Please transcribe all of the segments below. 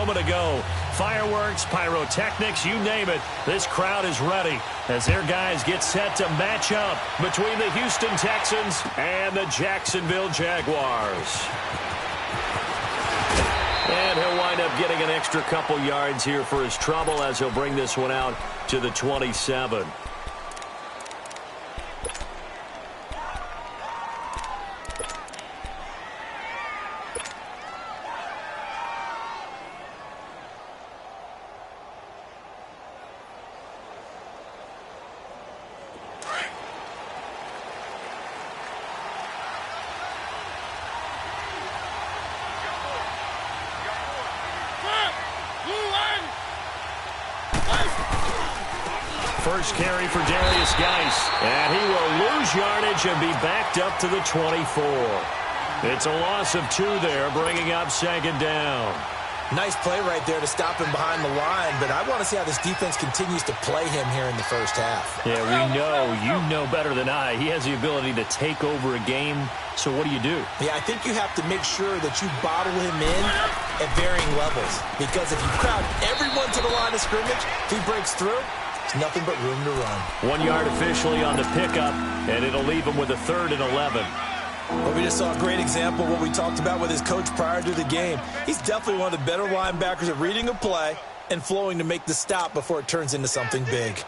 moment ago. Fireworks, pyrotechnics, you name it. This crowd is ready as their guys get set to match up between the Houston Texans and the Jacksonville Jaguars. And he'll wind up getting an extra couple yards here for his trouble as he'll bring this one out to the 27. First carry for Darius Geis, and he will lose yardage and be backed up to the 24. It's a loss of 2 there, bringing up second down. Nice play right there to stop him behind the line, but I want to see how this defense continues to play him here in the first half. Yeah, you know better than I. He has the ability to take over a game, so what do? Yeah, I think you have to make sure that you bottle him in at varying levels, because if you crowd everyone to the line of scrimmage, if he breaks through, there's nothing but room to run. 1 yard officially on the pickup, and it'll leave him with a 3rd and 11. Well, we just saw a great example of what we talked about with his coach prior to the game. He's definitely one of the better linebackers at reading a play and flowing to make the stop before it turns into something big.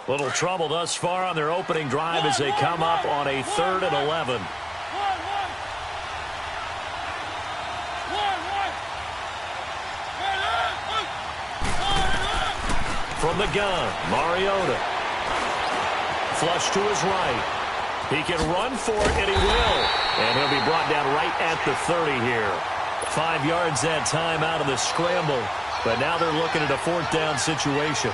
Little trouble thus far on their opening drive as they come up on a 3rd and 11. From the gun, Mariota. Flush to his right. He can run for it, and he will. And he'll be brought down right at the 30 here. 5 yards that time out of the scramble. But now they're looking at a 4th down situation.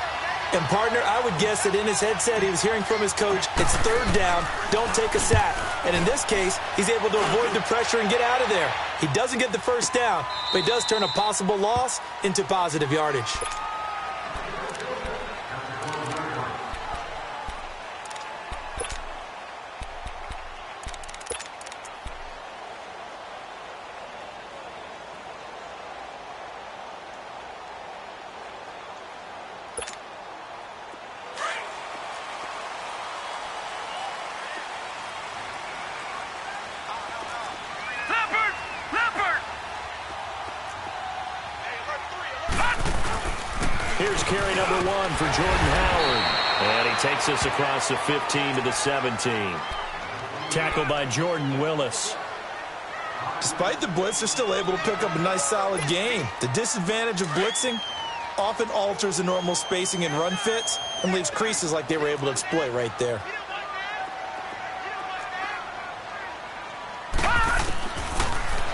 And, partner, I would guess that in his headset he was hearing from his coach, it's 3rd down, don't take a sack. And in this case, he's able to avoid the pressure and get out of there. He doesn't get the 1st down, but he does turn a possible loss into positive yardage. Here's carry number 1 for Jordan Howard. And he takes us across the 15 to the 17. Tackled by Jordan Willis. Despite the blitz, they're still able to pick up a nice solid gain. The disadvantage of blitzing often alters the normal spacing and run fits and leaves creases like they were able to exploit right there.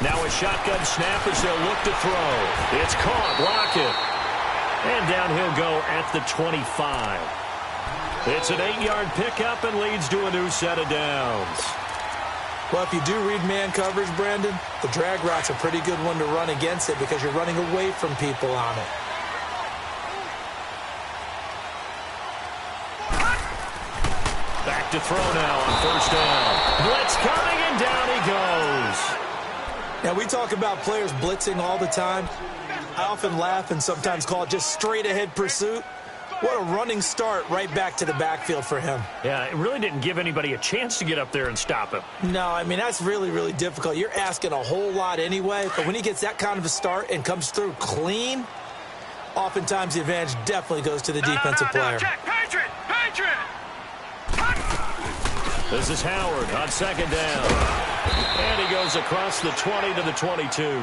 Now a shotgun snap as they'll look to throw. It's caught. Lockett. And down he'll go at the 25. It's an 8-yard pickup and leads to a new set of downs. Well, if you do read man coverage, Brandon, the drag route's a pretty good one to run against it because you're running away from people on it. Back to throw now on 1st down. Blitz coming, and down he goes. Now, we talk about players blitzing all the time. I often laugh and sometimes call it just straight-ahead pursuit. What a running start right back to the backfield for him. Yeah, it really didn't give anybody a chance to get up there and stop him. No, I mean, that's really, really difficult. You're asking a whole lot anyway, but when he gets that kind of a start and comes through clean, oftentimes the advantage definitely goes to the defensive player. Check, Patriot! Patriot! This is Howard on 2nd down. And he goes across the 20 to the 22.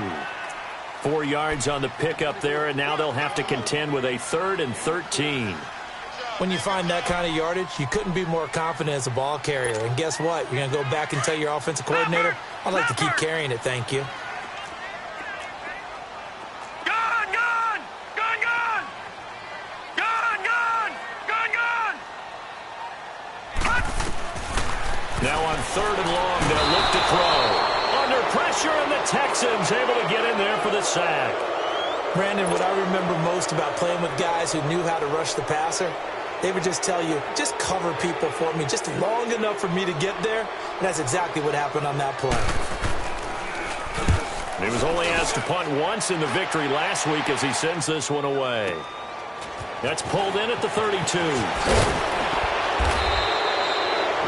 4 yards on the pickup there, and now they'll have to contend with a 3rd and 13. When you find that kind of yardage, you couldn't be more confident as a ball carrier. And guess what? You're going to go back and tell your offensive coordinator, I'd like to keep carrying it, thank you. Gun! Gun! Gun! Gun! Gun! Gun! Gun! Gun! Now on 3rd and long, they'll look to throw. Under pressure, and the Texans able to get in there for the sack. Brandon, what I remember most about playing with guys who knew how to rush the passer they would just tell you, just cover people for me, just long enough for me to get there. And that's exactly what happened on that play. He was only asked to punt once in the victory last week as he sends this one away. That's pulled in at the 32.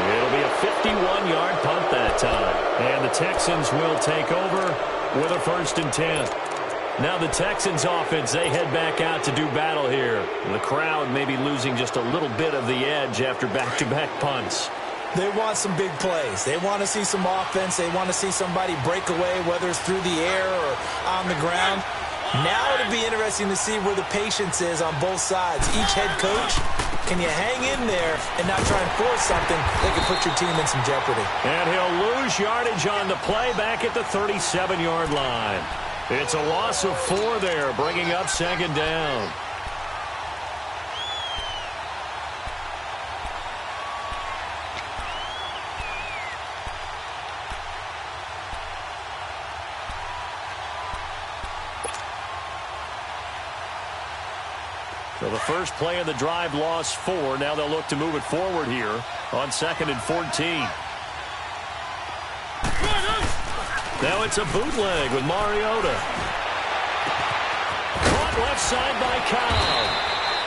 It'll be a 51-yard punt that time. And the Texans will take over with a 1st and 10. Now the Texans offense, they head back out to do battle here. The crowd may be losing just a little bit of the edge after back-to-back punts. They want some big plays. They want to see some offense. They want to see somebody break away, whether it's through the air or on the ground. Now it'll be interesting to see where the patience is on both sides. Each head coach, can you hang in there and not try and force something that could put your team in some jeopardy? And he'll lose yardage on the play back at the 37-yard line. It's a loss of 4 there, bringing up 2nd down. So the first play of the drive lost 4. Now they'll look to move it forward here on 2nd and 14. Now it's a bootleg with Mariota. Caught left side by Cobb.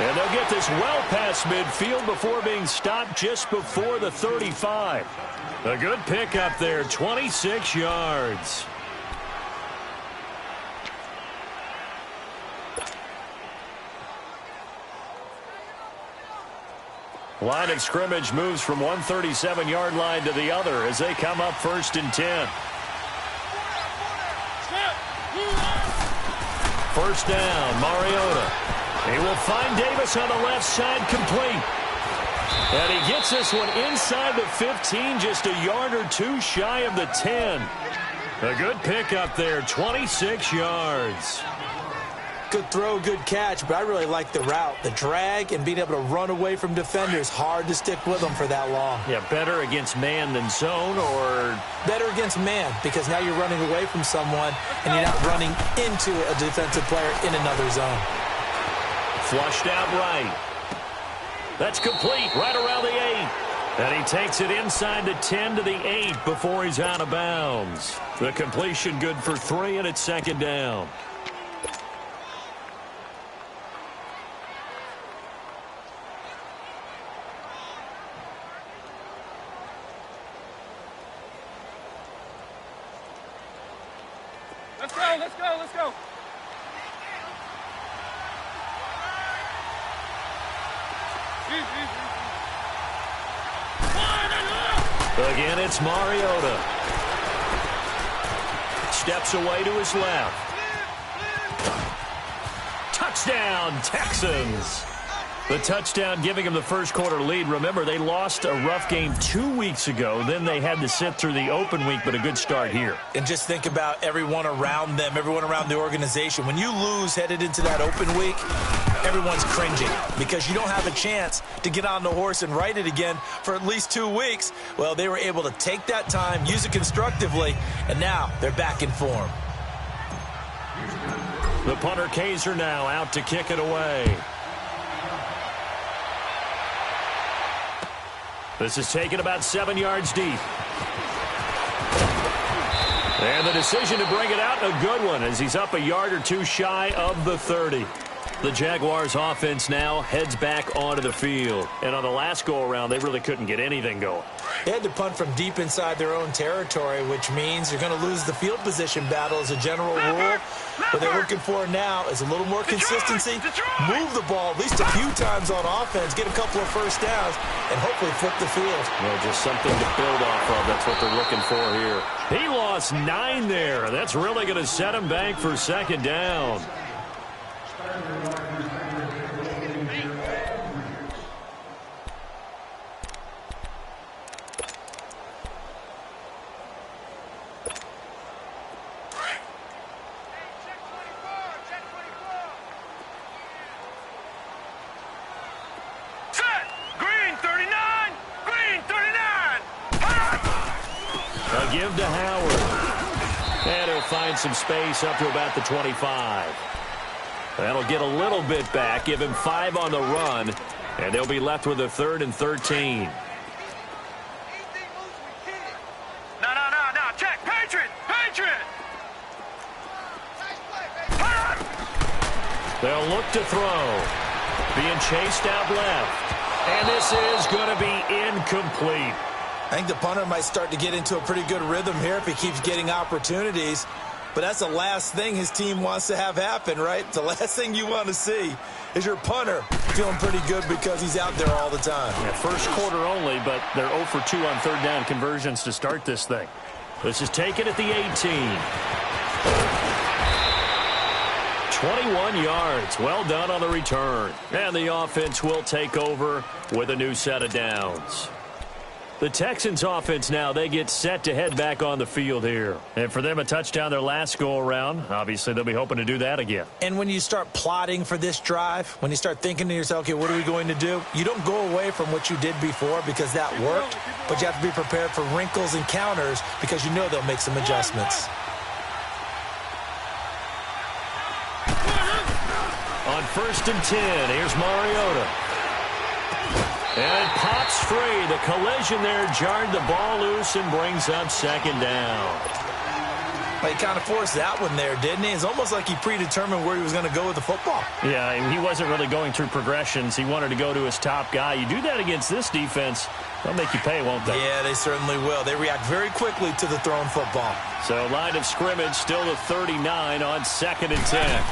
And they'll get this well past midfield before being stopped just before the 35. A good pickup there, 26 yards. Line of scrimmage moves from one 37-yard line to the other as they come up 1st and 10. 1st down, Mariota. He will find Davis on the left side, complete. And he gets this one inside the 15, just a yard or 2 shy of the 10. A good pickup there, 26 yards. Good throw, good catch, but I really like the route. The drag and being able to run away from defenders, hard to stick with them for that long. Yeah, better against man than zone, or? Better against man, because now you're running away from someone and you're not running into a defensive player in another zone. Flushed out right. That's complete, right around the 8. And he takes it inside the 10 to the 8 before he's out of bounds. The completion good for 3, and it's 2nd down. Let's go, let's go, let's go. Again, it's Mariota. Steps away to his left. Touchdown, Texans. The touchdown giving them the first quarter lead. Remember, they lost a rough game 2 weeks ago. Then they had to sit through the open week, but a good start here. And just think about everyone around them, everyone around the organization. When you lose headed into that open week, everyone's cringing because you don't have a chance to get on the horse and ride it again for at least 2 weeks. Well, they were able to take that time, use it constructively, and now they're back in form. The punter Kaiser now out to kick it away. This is taken about 7 yards deep. And the decision to bring it out, a good one, as he's up a yard or 2 shy of the 30. The Jaguars offense now heads back onto the field. And on the last go-around, they really couldn't get anything going. They had to punt from deep inside their own territory, which means you're going to lose the field position battle as a general rule. What they're looking for now is a little more consistency. Move the ball at least a few times on offense, get a couple of first downs, and hopefully flip the field. Well, just something to build off of. That's what they're looking for here. He lost 9 there. That's really going to set him back for 2nd down. A give to Howard. And he'll find some space up to about the 25. That'll get a little bit back, give him 5 on the run, And they'll be left with a 3rd and 13. No. Check. Patriot. They'll look to throw. Being chased out left. And this is going to be incomplete. I think the punter might start to get into a pretty good rhythm here if he keeps getting opportunities. But that's the last thing his team wants to have happen, right? The last thing you want to see is your punter feeling pretty good because he's out there all the time. Yeah, first quarter only, but they're 0 for 2 on 3rd down conversions to start this thing. This is taken at the 18. 21 yards. Well done on the return. And the offense will take over with a new set of downs. The Texans offense now, they get set to head back on the field here. And for them, a touchdown their last go-around. Obviously, they'll be hoping to do that again. And when you start plotting for this drive, when you start thinking to yourself, okay, what are we going to do? You don't go away from what you did before because that worked, but you have to be prepared for wrinkles and counters because you know they'll make some adjustments. On 1st and 10, here's Mariota. And it pops free. The collision there jarred the ball loose and brings up 2nd down. Well, he kind of forced that one there, didn't he? It's almost like he predetermined where he was going to go with the football. Yeah, he wasn't really going through progressions. He wanted to go to his top guy. You do that against this defense, they'll make you pay, won't they? Yeah, they certainly will. They react very quickly to the thrown football. So line of scrimmage still the 39 on 2nd and 10.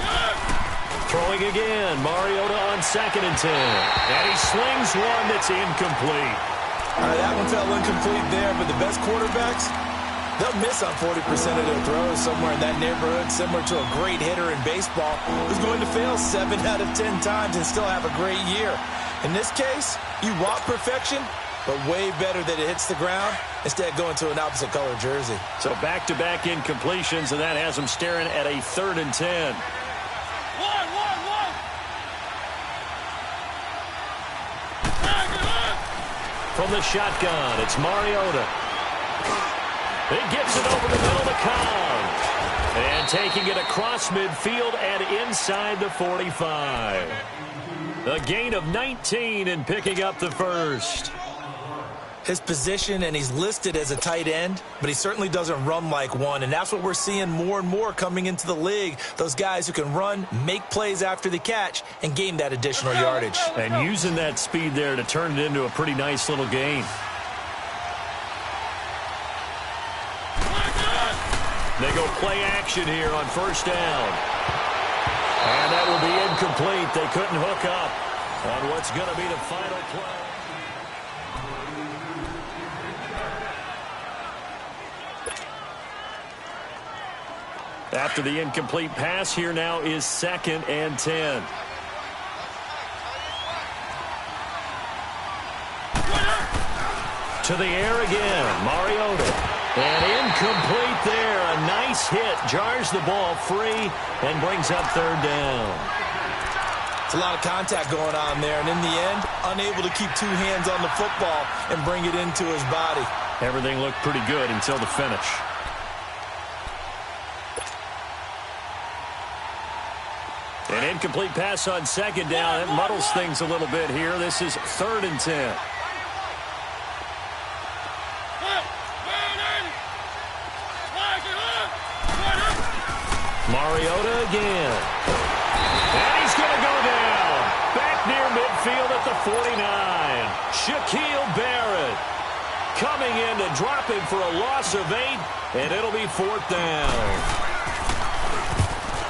Throwing again, Mariota on 2nd and 10. And he slings one that's incomplete. All right, that one fell incomplete there, but the best quarterbacks, they'll miss on 40% of their throws somewhere in that neighborhood, similar to a great hitter in baseball who's going to fail 7 out of 10 times and still have a great year. In this case, you want perfection, but way better that it hits the ground instead of going to an opposite color jersey. So back-to-back incompletions, and that has them staring at a 3rd and 10. From the shotgun, it's Mariota. He gets it over the middle to Cobb. And taking it across midfield and inside the 45. A gain of 19 and picking up the 1st. His position, and he's listed as a tight end, but he certainly doesn't run like one, and that's what we're seeing more and more coming into the league. Those guys who can run, make plays after the catch, and gain that additional yardage. And using that speed there to turn it into a pretty nice little gain. They go play action here on 1st down. And that will be incomplete. They couldn't hook up on what's going to be the final play. After the incomplete pass, here now is 2nd and 10. To the air again, Mariota. And incomplete there. A nice hit. Jars the ball free and brings up 3rd down. It's a lot of contact going on there, and in the end, unable to keep 2 hands on the football and bring it into his body. Everything looked pretty good until the finish. An incomplete pass on 2nd down. It muddles things a little bit here. This is 3rd and 10. Mariota again. And he's going to go down. Back near midfield at the 49. Shaquille Barrett coming in to drop him for a loss of 8, and it'll be 4th down.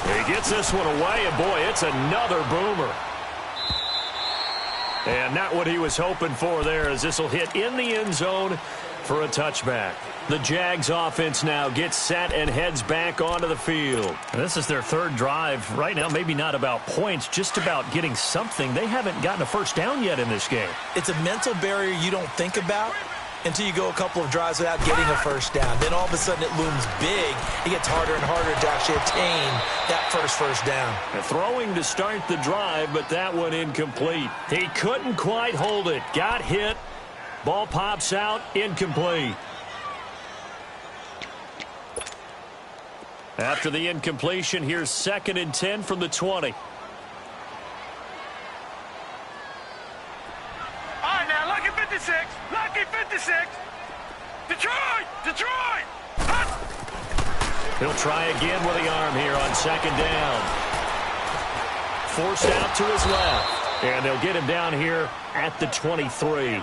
He gets this one away, and boy, it's another boomer. And not what he was hoping for there, as this will hit in the end zone for a touchback. The Jags offense now gets set and heads back onto the field. And this is their 3rd drive right now. Maybe not about points, just about getting something. They haven't gotten a 1st down yet in this game. It's a mental barrier you don't think about until you go a couple of drives without getting a 1st down. Then all of a sudden it looms big. It gets harder and harder to actually attain that first down. And throwing to start the drive, but that one incomplete. He couldn't quite hold it. Got hit. Ball pops out. Incomplete. After the incompletion, here's 2nd and 10 from the 20. Detroit! He'll try again with the arm here on second down. Forced out to his left. And they'll get him down here at the 23.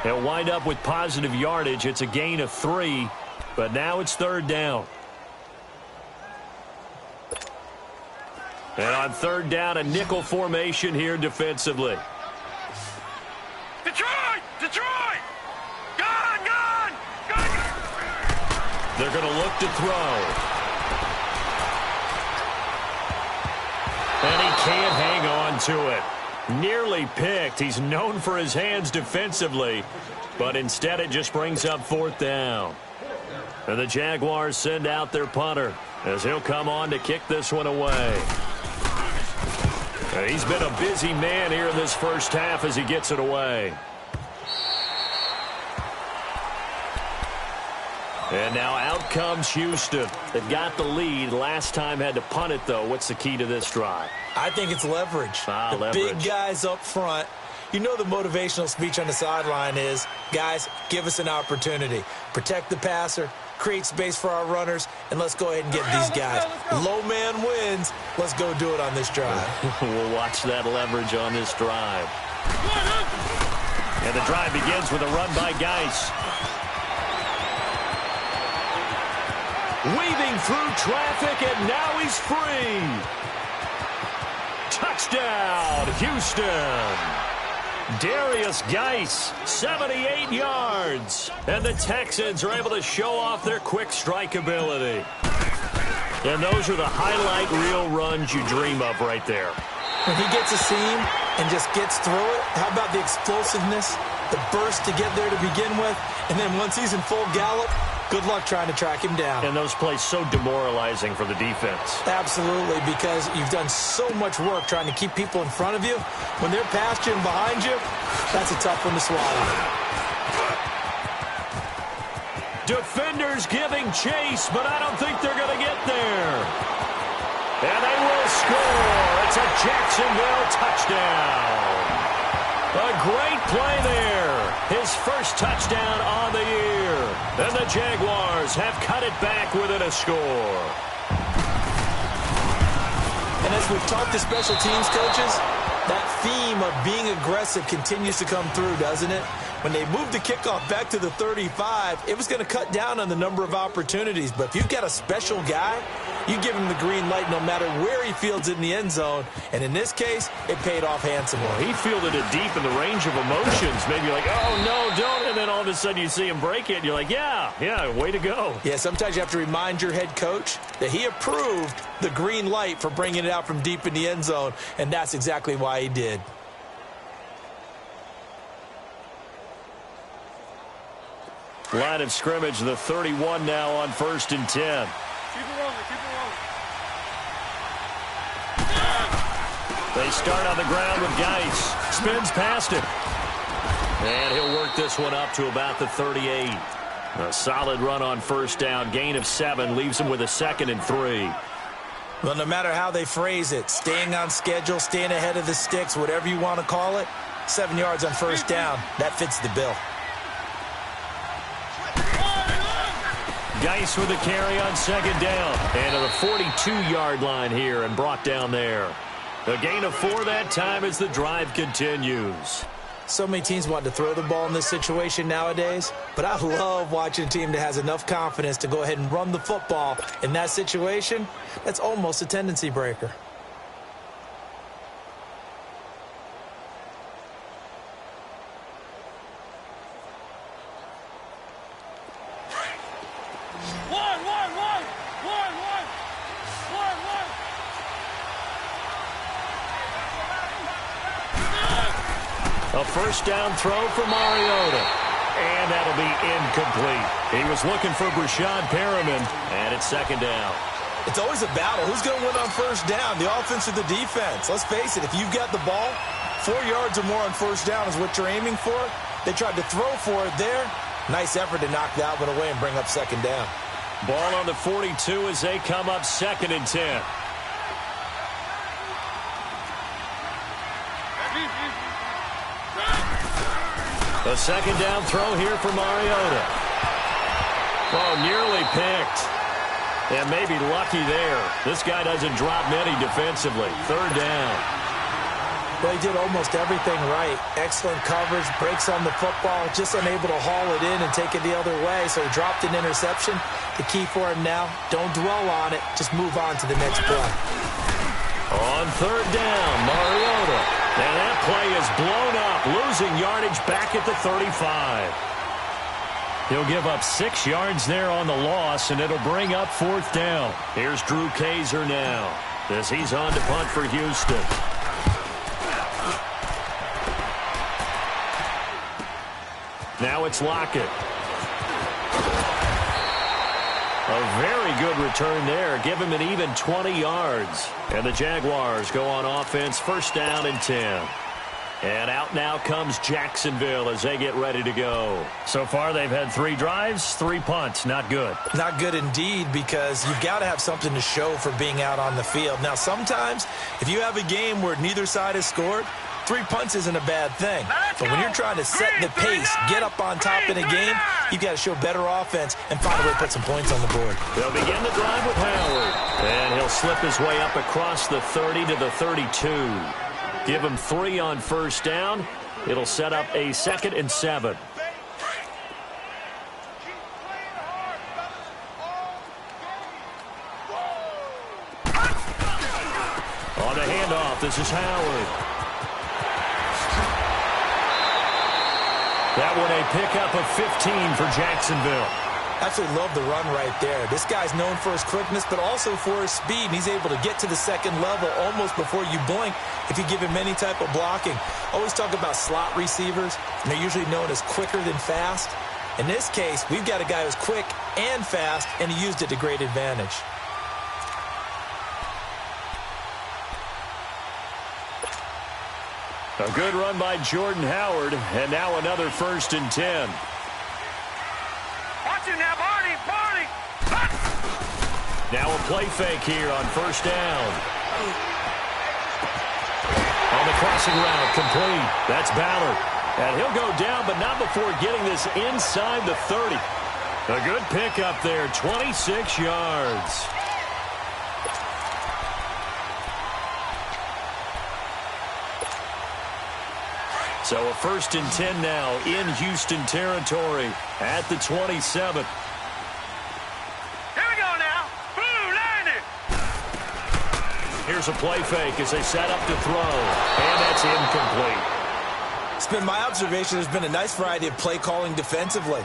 They'll wind up with positive yardage. It's a gain of 3, but now it's third down. And on third down, a nickel formation here defensively. Detroit! Detroit! Gone! They're going to look to throw. And he can't hang on to it. Nearly picked. He's known for his hands defensively, but instead it just brings up fourth down. And the Jaguars send out their punter as he'll come on to kick this one away. And he's been a busy man here in this first half as he gets it away. And now out comes Houston. They've got the lead. Last time had to punt it, though. What's the key to this drive? I think it's leverage. Big guys up front. You know the motivational speech on the sideline is, guys, give us an opportunity. Protect the passer, create space for our runners, and let's go ahead and get these guys. Low man wins. Let's go do it on this drive. We'll watch that leverage on this drive. And the drive begins with a run by Geis. Weaving through traffic, and now he's free. Touchdown, Houston. Darius Geis, 78 yards. And the Texans are able to show off their quick strike ability. And those are the highlight reel runs you dream of right there. When he gets a seam and just gets through it, how about the explosiveness, the burst to get there to begin with, and then once he's in full gallop, good luck trying to track him down. And those plays so demoralizing for the defense. Absolutely, because you've done so much work trying to keep people in front of you. When they're past you and behind you, that's a tough one to swallow. Defenders giving chase, but I don't think they're going to get there. And they will score. It's a Jacksonville touchdown. A great play there. His first touchdown on the year. And the Jaguars have cut it back within a score. And as we've talked to special teams coaches, that theme of being aggressive continues to come through, doesn't it? When they moved the kickoff back to the 35, it was going to cut down on the number of opportunities. But if you've got a special guy, you give him the green light no matter where he fields it in the end zone. And in this case, it paid off handsomely. Well, he fielded it deep in the range of emotions. Maybe like, oh, no, don't. And then all of a sudden you see him break it, and you're like, yeah, way to go. Yeah, sometimes you have to remind your head coach that he approved the green light for bringing it out from deep in the end zone, and that's exactly why he did. Line of scrimmage, the 31 now on 1st and 10. Keep it rolling, keep it rolling. They start on the ground with Geis. Spins past him. And he'll work this one up to about the 38. A solid run on first down. Gain of 7 leaves him with a 2nd and 3. Well, no matter how they phrase it, staying on schedule, staying ahead of the sticks, whatever you want to call it, 7 yards on first down, that fits the bill. Geis with a carry on 2nd down. And to the 42-yard line here and brought down there. A gain of 4 that time as the drive continues. So many teams want to throw the ball in this situation nowadays, but I love watching a team that has enough confidence to go ahead and run the football. In that situation, that's almost a tendency breaker. A first down throw for Mariota. And that'll be incomplete. He was looking for Brashad Perriman, and it's 2nd down. It's always a battle. Who's going to win on first down, the offense or the defense? Let's face it, if you've got the ball, 4 yards or more on first down is what you're aiming for. They tried to throw for it there. Nice effort to knock that one away and bring up 2nd down. Ball on the 42 as they come up 2nd and 10. A 2nd down throw here for Mariota. Oh, nearly picked. And maybe lucky there. This guy doesn't drop many defensively. Third down. Well, he did almost everything right. Excellent coverage, breaks on the football, just unable to haul it in and take it the other way. So he dropped an interception. The key for him now, don't dwell on it. Just move on to the next play. On third down, Mariota. And that play is blown up, losing yardage back at the 35. He'll give up 6 yards there on the loss, and it'll bring up fourth down. Here's Drew Kaiser now as he's on to punt for Houston. Now it's Lockett. A very good return there. Give him an even 20 yards. And the Jaguars go on offense, first down and 10. And out now comes Jacksonville as they get ready to go. So far, they've had 3 drives, 3 punts. Not good. Not good indeed, because you've got to have something to show for being out on the field. Now, sometimes, if you have a game where neither side has scored, 3 punts isn't a bad thing. But when you're trying to set the pace, get up on top in a game, you've got to show better offense and find a way to put some points on the board. They'll begin the drive with Howard. And he'll slip his way up across the 30 to the 32. Give him 3 on first down. It'll set up a 2nd and 7. On the handoff, this is Howard. That one a pickup of 15 for Jacksonville. Absolutely love the run right there. This guy's known for his quickness, but also for his speed. And he's able to get to the second level almost before you blink if you give him any type of blocking. Always talk about slot receivers, and they're usually known as quicker than fast. In this case, we've got a guy who's quick and fast, and he used it to great advantage. A good run by Jordan Howard, and now another 1st and 10. Watch him now, Barney! Now a play fake here on first down. On the crossing route, complete. That's Ballard. And he'll go down, but not before getting this inside the 30. A good pickup there, 26 yards. So a 1st and 10 now in Houston territory at the 27. Here we go now. Blue, land it. Here's a play fake as they set up to throw. And that's incomplete. It's been my observation there's been a nice variety of play calling defensively.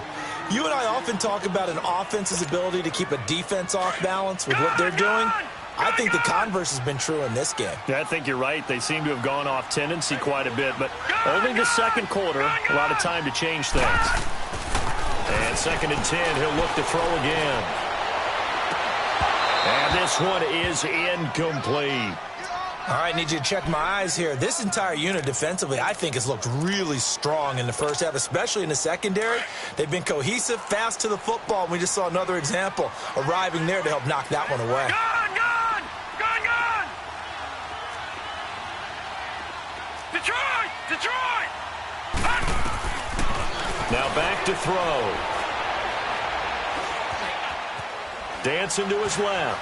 You and I often talk about an offense's ability to keep a defense off balance with what they're doing. I think the converse has been true in this game. Yeah, I think you're right. They seem to have gone off tendency quite a bit, but only the second quarter, a lot of time to change things. And 2nd and 10, he'll look to throw again. And this one is incomplete. All right, need you to check my eyes here. This entire unit defensively, I think, has looked really strong in the first half, especially in the secondary. They've been cohesive, fast to the football. We just saw another example arriving there to help knock that one away. Detroit! Now back to throw. Dancing to his left.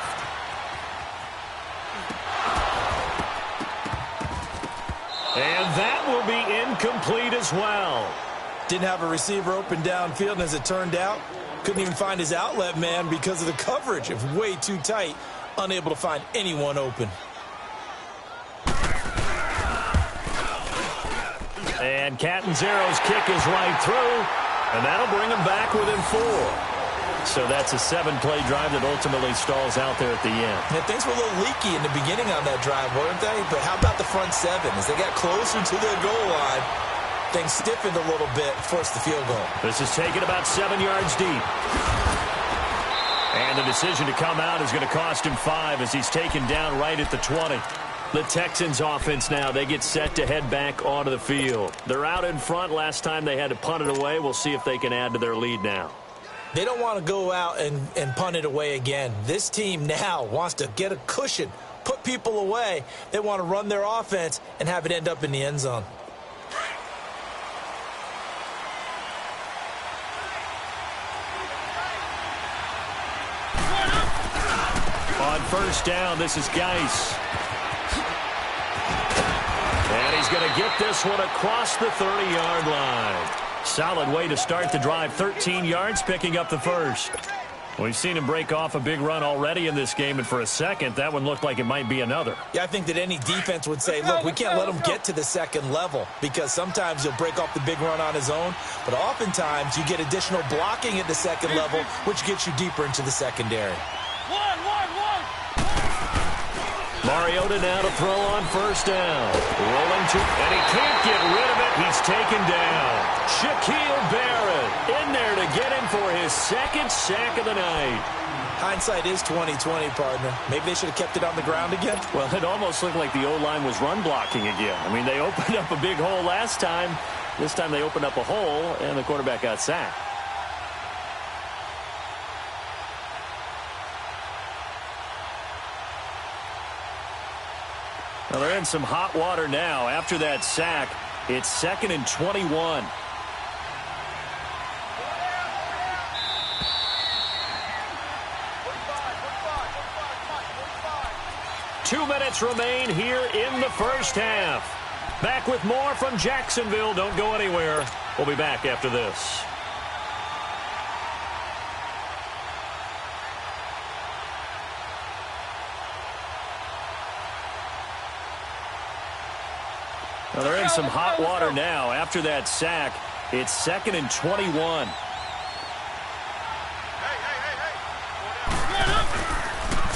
And that will be incomplete as well. Didn't have a receiver open downfield, and as it turned out, couldn't even find his outlet man because of the coverage. It was way too tight, unable to find anyone open. And Catanzaro's kick is right through, and that'll bring him back within 4. So that's a 7-play drive that ultimately stalls out there at the end. Yeah, things were a little leaky in the beginning on that drive, weren't they? But how about the front 7? As they got closer to their goal line, things stiffened a little bit, forced the field goal. This is taken about 7 yards deep. And the decision to come out is going to cost him 5 as he's taken down right at the 20. The Texans offense now, they get set to head back onto the field. They're out in front. Last time they had to punt it away. We'll see if they can add to their lead now. They don't want to go out and punt it away again. This team now wants to get a cushion, put people away. They want to run their offense and have it end up in the end zone. On first down, this is Geis. And he's going to get this one across the 30-yard line. Solid way to start the drive. 13 yards, picking up the first. We've seen him break off a big run already in this game, and for a second, that one looked like it might be another. Yeah, I think that any defense would say, look, we can't let him get to the second level, because sometimes he'll break off the big run on his own, but oftentimes you get additional blocking at the second level, which gets you deeper into the secondary. Mariota now to throw on first down. Rolling to, and he can't get rid of it. He's taken down. Shaquille Barrett in there to get him for his second sack of the night. Hindsight is 20/20, partner. Maybe they should have kept it on the ground again. Well, it almost looked like the O-line was run blocking again. I mean, they opened up a big hole last time. This time they opened up a hole, and the quarterback got sacked. Well, they're in some hot water now. After that sack, it's 2nd and 21. Two minutes remain here in the first half. Back with more from Jacksonville. Don't go anywhere. We'll be back after this. Well, they're in some hot water now. After that sack, it's 2nd and 21.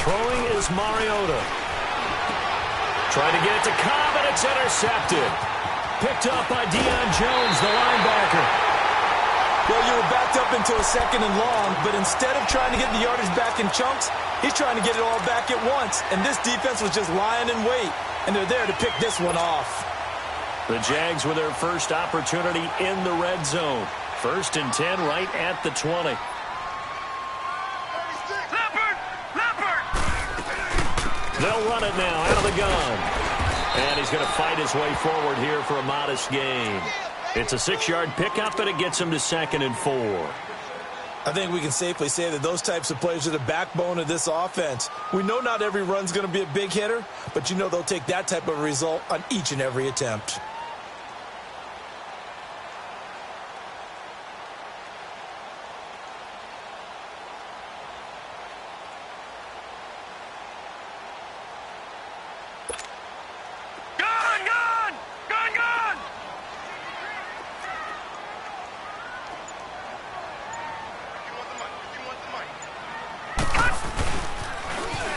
Throwing is Mariota. Trying to get it to Cobb, and it's intercepted. Picked up by Deion Jones, the linebacker. Well, you were backed up into a 2nd and long, but instead of trying to get the yardage back in chunks, he's trying to get it all back at once. And this defense was just lying in wait, and they're there to pick this one off. The Jags with their first opportunity in the red zone. 1st and 10 right at the 20. They'll run it now out of the gun. And he's going to fight his way forward here for a modest gain. It's a 6-yard pickup, and it gets him to 2nd and 4. I think we can safely say that those types of plays are the backbone of this offense. We know not every run's going to be a big hitter, but you know they'll take that type of result on each and every attempt.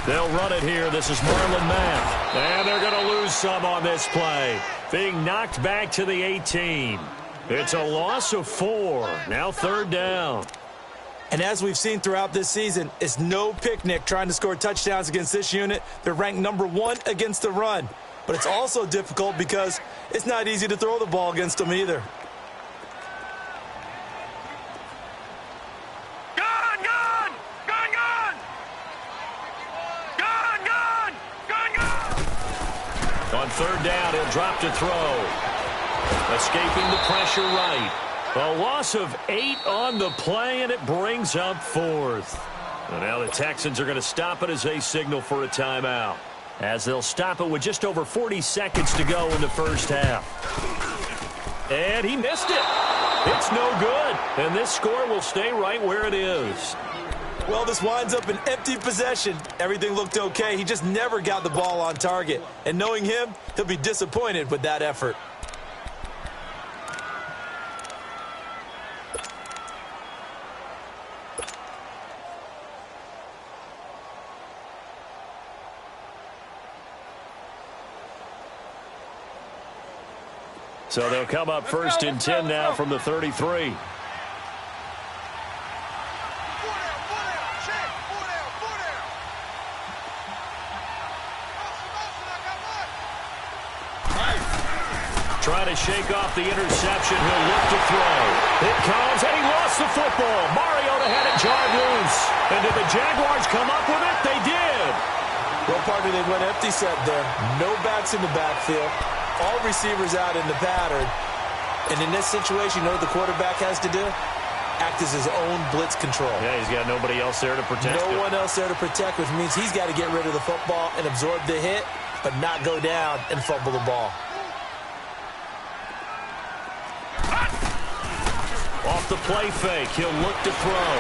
They'll run it here. This is Marlon Mack. And they're going to lose some on this play. Being knocked back to the 18. It's a loss of 4. Now 3rd down. And as we've seen throughout this season, it's no picnic trying to score touchdowns against this unit. They're ranked number 1 against the run. But it's also difficult because it's not easy to throw the ball against them either. On 3rd down, he'll drop to throw. Escaping the pressure right. A loss of 8 on the play, and it brings up 4th. And now the Texans are going to stop it as they signal for a timeout. As they'll stop it with just over 40 seconds to go in the first half. And he missed it. It's no good. And this score will stay right where it is. Well, this winds up an empty possession. Everything looked okay. He just never got the ball on target. And knowing him, he'll be disappointed with that effort. So they'll come up 1st and 10 now from the 33. Trying to shake off the interception. He'll look to throw. It comes, and he lost the football. Mariota had it jarred loose. And did the Jaguars come up with it? They did. Well, partner, they went empty set there. No backs in the backfield. All receivers out in the pattern. And in this situation, you know what the quarterback has to do? act as his own blitz control. Yeah, he's got nobody else there to protect him. No one else there to protect, which means he's got to get rid of the football and absorb the hit, but not go down and fumble the ball. Off the play fake, he'll look to throw.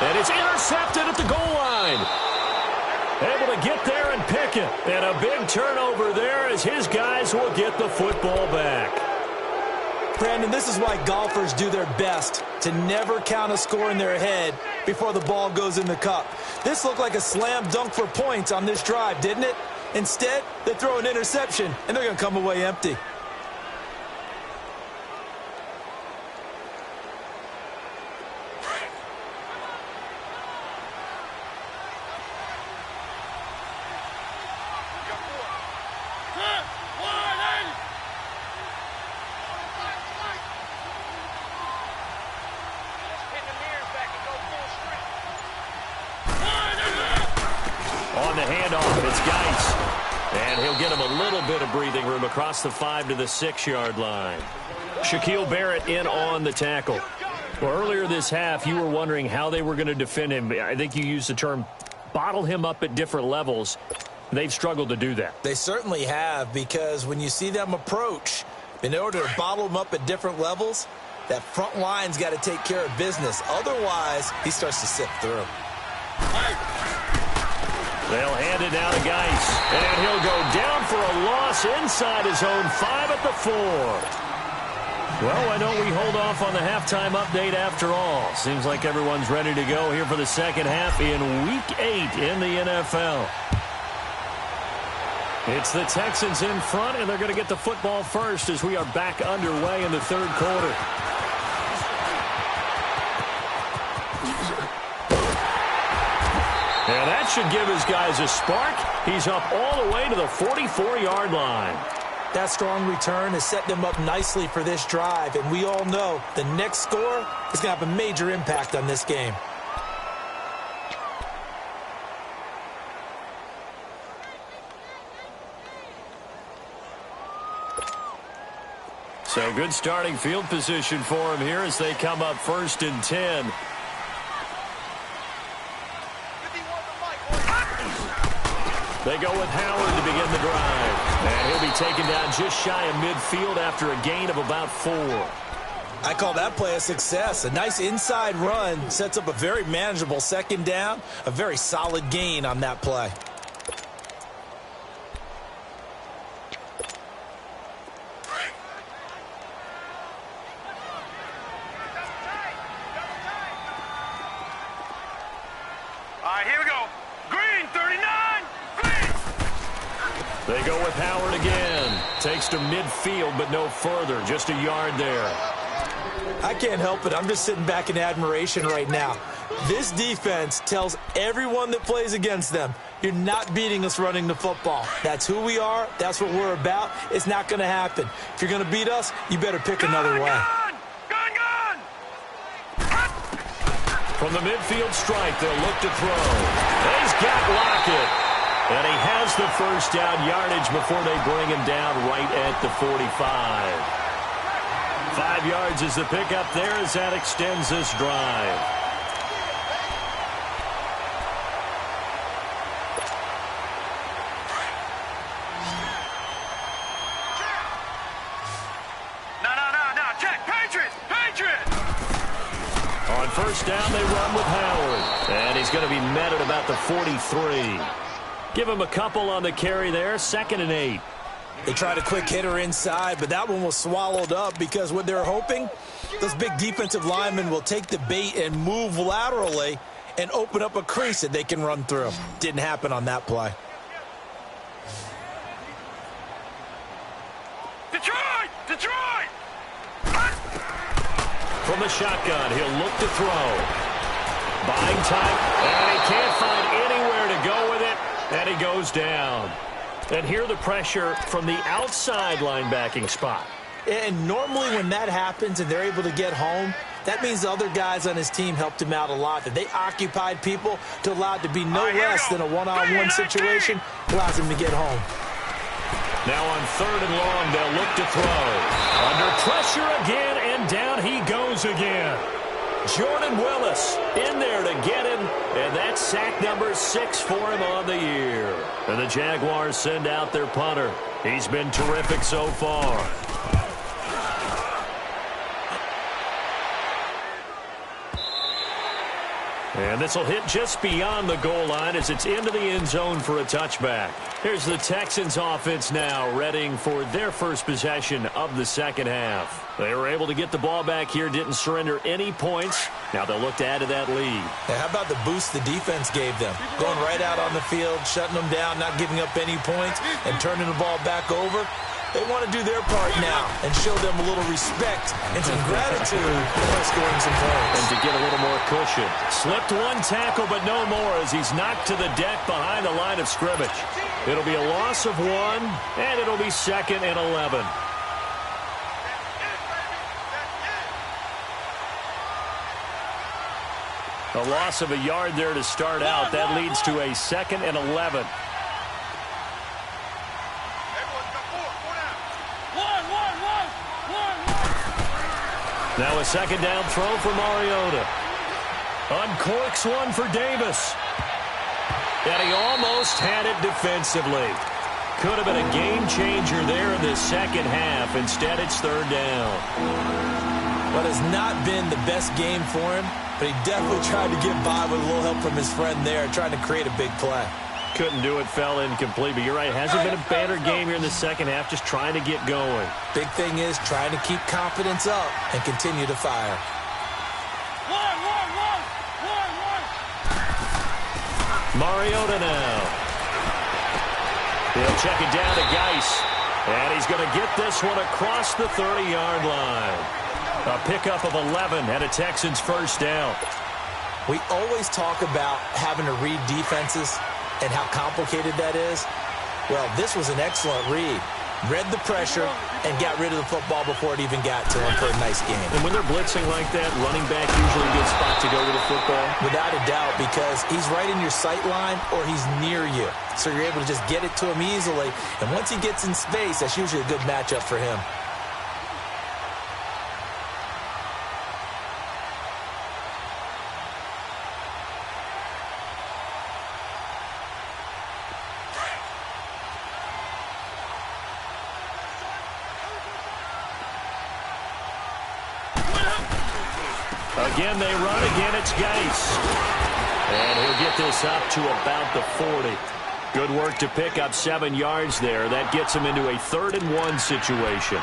And it's intercepted at the goal line. Able to get there and pick it. And a big turnover there as his guys will get the football back. Brandon, this is why golfers do their best to never count a score in their head before the ball goes in the cup. This looked like a slam dunk for points on this drive, didn't it? Instead, they throw an interception, and they're going to come away empty. On the handoff, it's Geis. And he'll get him a little bit of breathing room across the 5 to the 6-yard line. Shaquille Barrett in on the tackle. Well, earlier this half, you were wondering how they were going to defend him. I think you used the term bottle him up at different levels. They've struggled to do that. They certainly have, because when you see them approach, in order to bottle him up at different levels, that front line's got to take care of business. Otherwise, he starts to sift through. They'll hand it down to Geis. And he'll go down for a loss inside his own 5 at the 4. Well, why don't we hold off on the halftime update after all? Seems like everyone's ready to go here for the second half in Week 8 in the NFL. It's the Texans in front, and they're going to get the football first as we are back underway in the third quarter. And that should give his guys a spark. He's up all the way to the 44-yard line. That strong return has set them up nicely for this drive, and we all know the next score is going to have a major impact on this game. So good starting field position for him here as they come up 1st and 10. They go with Howard to begin the drive. And he'll be taken down just shy of midfield after a gain of about 4. I call that play a success. A nice inside run sets up a very manageable second down. A very solid gain on that play. All right, here we go. Green, 39. They go with Howard again. Takes to midfield, but no further. Just a yard there. I can't help it. I'm just sitting back in admiration right now. This defense tells everyone that plays against them, you're not beating us running the football. That's who we are. That's what we're about. It's not going to happen. If you're going to beat us, you better pick another way. Gun! From the midfield strike, they'll look to throw. He's got Lockett. And he has the first down yardage before they bring him down right at the 45. 5 yards is the pickup there as that extends this drive. No. Check. Patriots. On first down, they run with Howard. And he's going to be met at about the 43. Give him a couple on the carry there. 2nd and 8. They tried a quick hitter inside, but that one was swallowed up because what they're hoping, those big defensive linemen will take the bait and move laterally and open up a crease that they can run through. Didn't happen on that play. Detroit! From the shotgun, he'll look to throw. Buying time, and he can't find anywhere to go with it. And he goes down. And here the pressure from the outside linebacking spot. And normally when that happens and they're able to get home, that means the other guys on his team helped him out a lot. That they occupied people to allow it to be no less than a one-on-one situation. Allows him to get home. Now on 3rd and long, they'll look to throw. Under pressure again, And down he goes again. Jordan Willis in there to get him, and that's sack number 6 for him on the year. And the Jaguars send out their punter. He's been terrific so far. And this will hit just beyond the goal line as it's into the end zone for a touchback. Here's the Texans offense now, readying for their first possession of the second half. They were able to get the ball back here, didn't surrender any points. Now they'll look to add to that lead. Now, how about the boost the defense gave them? Going right out on the field, shutting them down, not giving up any points, and turning the ball back over. They want to do their part now and show them a little respect and some gratitude by scoring some points. And to get a little more cushion. Slipped one tackle, but no more as he's knocked to the deck behind the line of scrimmage. It'll be a loss of 1, and it'll be 2nd and 11. A loss of a yard there to start out. That leads to a 2nd and 11. Now a second down throw for Mariota. Uncorks one for Davis. And he almost had it defensively. Could have been a game changer there in the second half. Instead, it's 3rd down. What has not been the best game for him, but he definitely tried to get by with a little help from his friend there, trying to create a big play. Couldn't do it, fell incomplete. But you're right, it hasn't been a banner game here in the second half, just trying to get going. Big thing is trying to keep confidence up and continue to fire. Mariota now. He'll check it down to Geis. And he's going to get this one across the 30-yard line. A pickup of 11 and a Texans first down. We always talk about having to read defenses and how complicated that is. Well, this was an excellent read. Read the pressure and got rid of the football before it even got to him for a nice game. And when they're blitzing like that, running back usually a good spot to go with the football. Without a doubt, because he's right in your sight line or he's near you. So you're able to just get it to him easily. And once he gets in space, that's usually a good matchup for him. Again, they run. Again, it's Geis. And he'll get this up to about the 40. Good work to pick up 7 yards there. That gets him into a 3rd and 1 situation.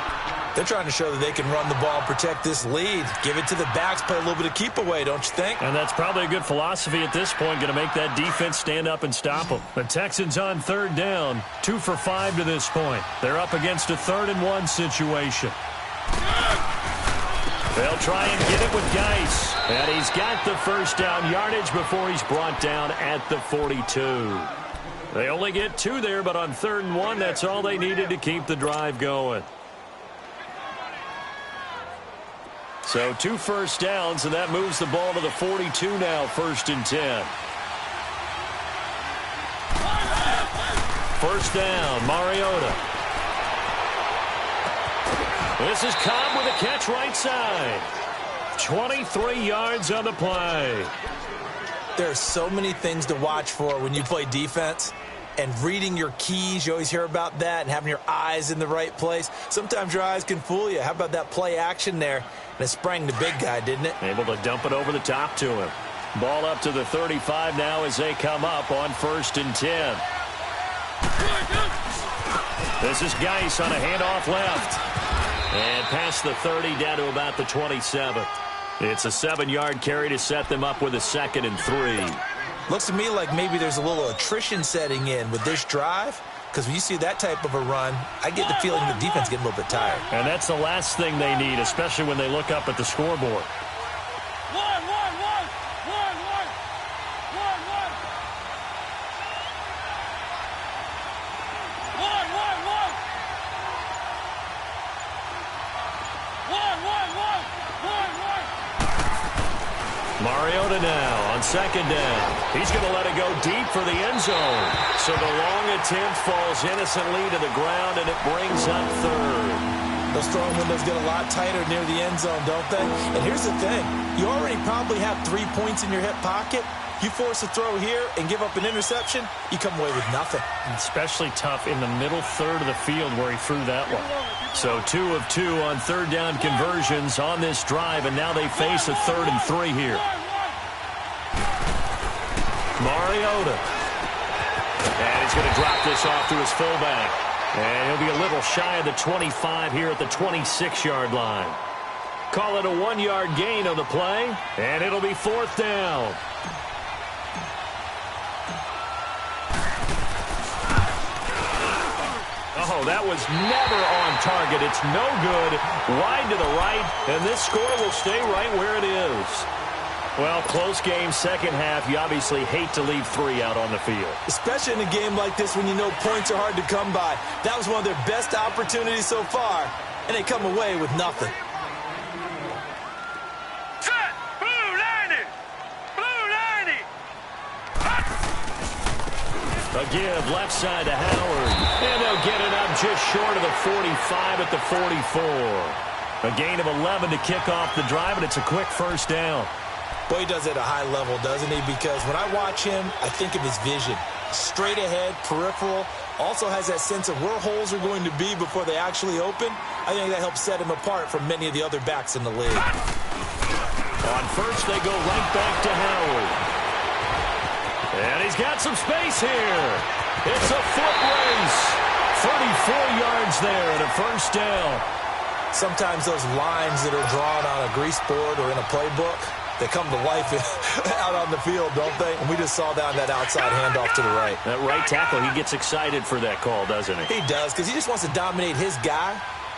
They're trying to show that they can run the ball, protect this lead. Give it to the backs, play a little bit of keep away, don't you think? And that's probably a good philosophy at this point, going to make that defense stand up and stop them. The Texans on 3rd down, 2 for 5 to this point. They're up against a 3rd and 1 situation. They'll try and get it with Geis. And he's got the first down yardage before he's brought down at the 42. They only get 2 there, but on 3rd and 1, that's all they needed to keep the drive going. So 2 first downs, and that moves the ball to the 42 now, 1st and 10. First down, Mariota. This is Cobb with a catch right side. 23 yards on the play. There are so many things to watch for when you play defense. And reading your keys, you always hear about that, and having your eyes in the right place. Sometimes your eyes can fool you. How about that play action there? And it sprang the big guy, didn't it? Able to dump it over the top to him. Ball up to the 35 now as they come up on 1st and 10. This is Geis on a handoff left. And past the 30 down to about the 27. It's a 7-yard carry to set them up with a 2nd and 3. Looks to me like maybe there's a little attrition setting in with this drive. Because when you see that type of a run, I get the feeling the defense getting a little bit tired. And that's the last thing they need, especially when they look up at the scoreboard. Mariota now on 2nd down. He's going to let it go deep for the end zone. So the long attempt falls innocently to the ground, and it brings up 3rd. Those throwing windows get a lot tighter near the end zone, don't they? And here's the thing. You already probably have 3 points in your hip pocket. You force a throw here and give up an interception, you come away with nothing. Especially tough in the middle third of the field where he threw that one. So 2 of 2 on third down conversions on this drive, and now they face a 3rd and 3 here. Mariota. And he's going to drop this off to his fullback. And he'll be a little shy of the 25 here at the 26-yard line. Call it a 1-yard gain on the play, and it'll be 4th down. Oh, that was never on target. It's no good. Wide to the right, and this score will stay right where it is. Well, close game, second half. You obviously hate to leave 3 out on the field. Especially in a game like this when you know points are hard to come by. That was one of their best opportunities so far, and they come away with nothing. Set! Blue 90! Blue 90! A give left side to Howard. And they'll get it up just short of the 45 at the 44. A gain of 11 to kick off the drive, and it's a quick first down. Boy, he does it at a high level, doesn't he? Because when I watch him, I think of his vision. Straight ahead, peripheral. Also has that sense of where holes are going to be before they actually open. I think that helps set him apart from many of the other backs in the league. On first, they go right back to Howard. And he's got some space here. It's a foot race. 34 yards there and a first down. Sometimes those lines that are drawn on a grease board or in a playbook, they come to life out on the field, don't they? And we just saw that on that outside handoff to the right. That right tackle, he gets excited for that call, doesn't he? He does, because he just wants to dominate his guy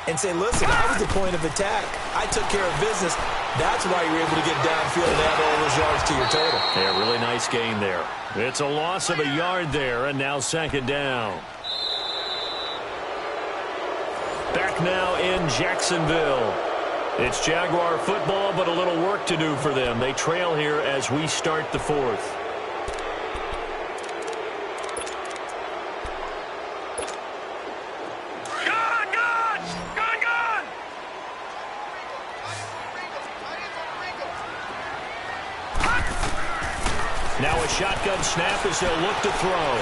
and say, listen, I was the point of attack. I took care of business. That's why you're able to get downfield and add all those yards to your total. Yeah, really nice gain there. It's a loss of a yard there, and now second down. Back now in Jacksonville. It's Jaguar football, but a little work to do for them. They trail here as we start the 4th. Now a shotgun snap as they'll look to throw.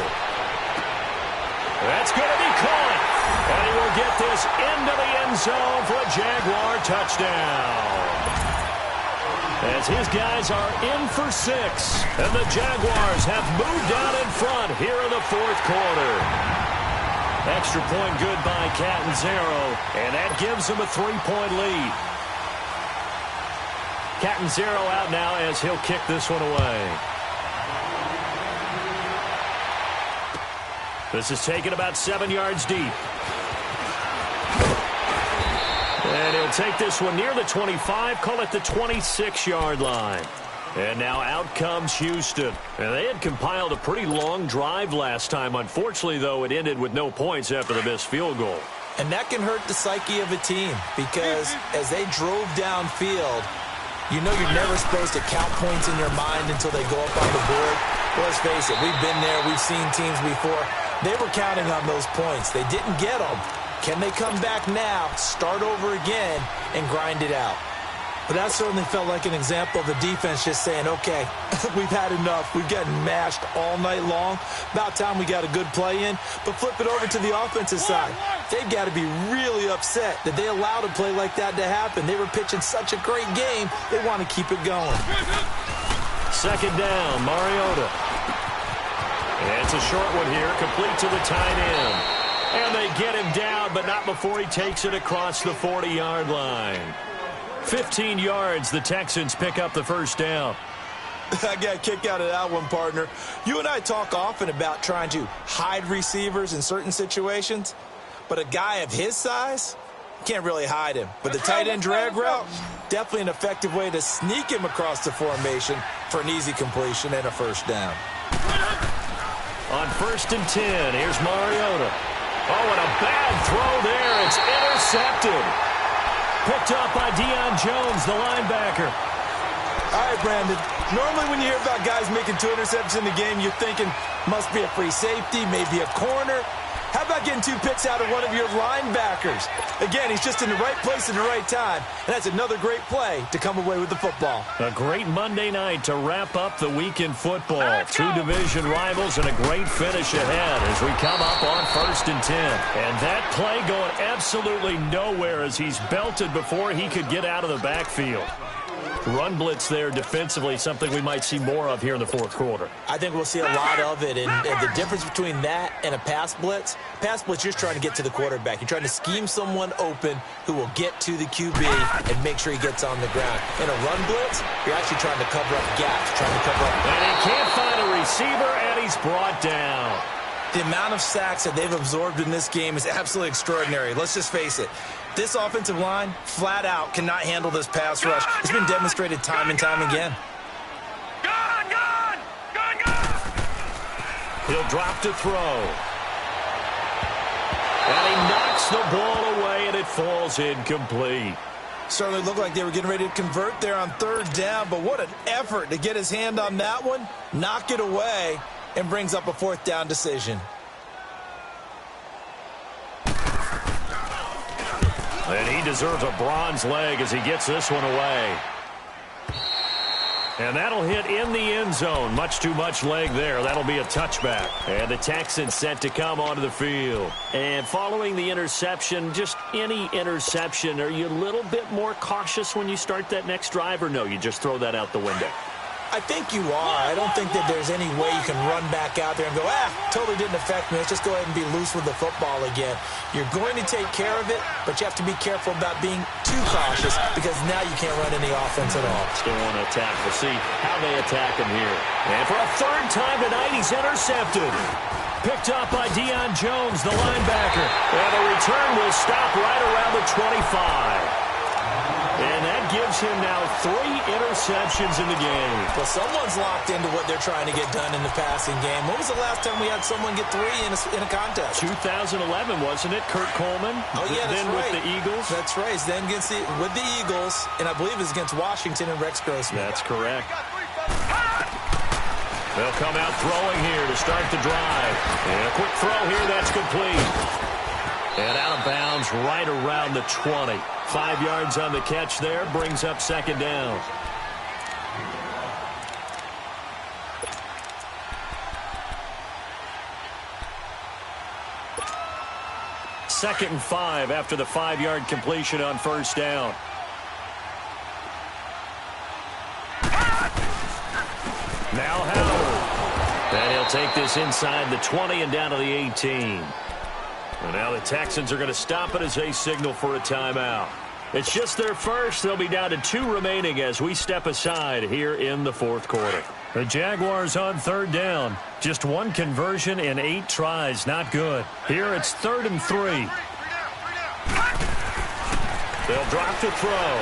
That's going to be caught. And he will get this into the end zone for a Jaguar touchdown. As his guys are in for 6. And the Jaguars have moved down in front here in the 4th quarter. Extra point good by Catanzaro. And that gives them a 3-point lead. Catanzaro out now as he'll kick this one away. This is taken about 7 yards deep. And he'll take this one near the 25, call it the 26-yard line. And now out comes Houston. And they had compiled a pretty long drive last time. Unfortunately, though, it ended with no points after the missed field goal. And that can hurt the psyche of a team because as they drove downfield, you know you're never supposed to count points in your mind until they go up on the board. Well, let's face it, we've been there, we've seen teams before. They were counting on those points. They didn't get them. Can they come back now, start over again, and grind it out? But that certainly felt like an example of the defense just saying, okay, we've had enough. We've gotten mashed all night long. About time we got a good play in. But flip it over to the offensive side. They've got to be really upset that they allowed a play like that to happen. They were pitching such a great game, they want to keep it going. Second down, Mariota. And it's a short one here, complete to the tight end. And they get him down, but not before he takes it across the 40-yard line. 15 yards, the Texans pick up the first down. I got a kick out of that one, partner. You and I talk often about trying to hide receivers in certain situations, but a guy of his size, can't really hide him. But the tight end drag route, definitely an effective way to sneak him across the formation for an easy completion and a first down. On 1st and 10, here's Mariota. Oh, and a bad throw there. It's intercepted. Picked up by Deion Jones, the linebacker. All right, Brandon. Normally when you hear about guys making 2 interceptions in the game, you're thinking must be a free safety, maybe a corner. How about getting 2 picks out of one of your linebackers? Again, he's just in the right place at the right time, and that's another great play to come away with the football. A great Monday night to wrap up the week in football. 2 division rivals and a great finish ahead as we come up on 1st and 10. And that play going absolutely nowhere as he's belted before he could get out of the backfield. Run blitz there defensively, something we might see more of here in the 4th quarter. I think we'll see a lot of it, and the difference between that and a pass blitz, you're just trying to get to the quarterback. You're trying to scheme someone open who will get to the QB and make sure he gets on the ground. In a run blitz, you're actually trying to cover up gaps, trying to cover up. And he can't find a receiver, and he's brought down. The amount of sacks that they've absorbed in this game is absolutely extraordinary. Let's just face it. This offensive line, flat out, cannot handle this pass rush. It's been demonstrated time and time again. Gone! He'll drop to throw. And he knocks the ball away, and it falls incomplete. Certainly looked like they were getting ready to convert there on 3rd down, but what an effort to get his hand on that one, knock it away, and brings up a 4th down decision. And he deserves a bronze leg as he gets this one away. And that'll hit in the end zone. Much too much leg there. That'll be a touchback. And the Texans set to come onto the field. And following the interception, just any interception, are you a little bit more cautious when you start that next drive, or no, you just throw that out the window? I think you are. I don't think that there's any way you can run back out there and go, totally didn't affect me. Let's just go ahead and be loose with the football again. You're going to take care of it, but you have to be careful about being too cautious because now you can't run any offense at all. Still want to attack. We'll see how they attack him here. And for a 3rd time tonight, he's intercepted. Picked up by Deion Jones, the linebacker. And the return will stop right around the 25. And that gives him now 3 interceptions in the game. Well, someone's locked into what they're trying to get done in the passing game. When was the last time we had someone get 3 in a contest? 2011, wasn't it? Kurt Coleman. Oh, yeah, that's then right. With the Eagles. That's right. Then with the Eagles, and I believe it's against Washington and Rex Grossman. That's correct. They'll come out throwing here to start the drive. And a quick throw here, that's complete. And out of bounds right around the 20. 5 yards on the catch there, brings up 2nd down. Second and 5 after the 5-yard completion on 1st down. Now Howard. And he'll take this inside the 20 and down to the 18. And now the Texans are going to stop it as they signal for a timeout. It's just their first. They'll be down to 2 remaining as we step aside here in the 4th quarter. The Jaguars on 3rd down. Just 1 conversion in 8 tries. Not good. Here it's 3rd and 3. They'll drop to throw.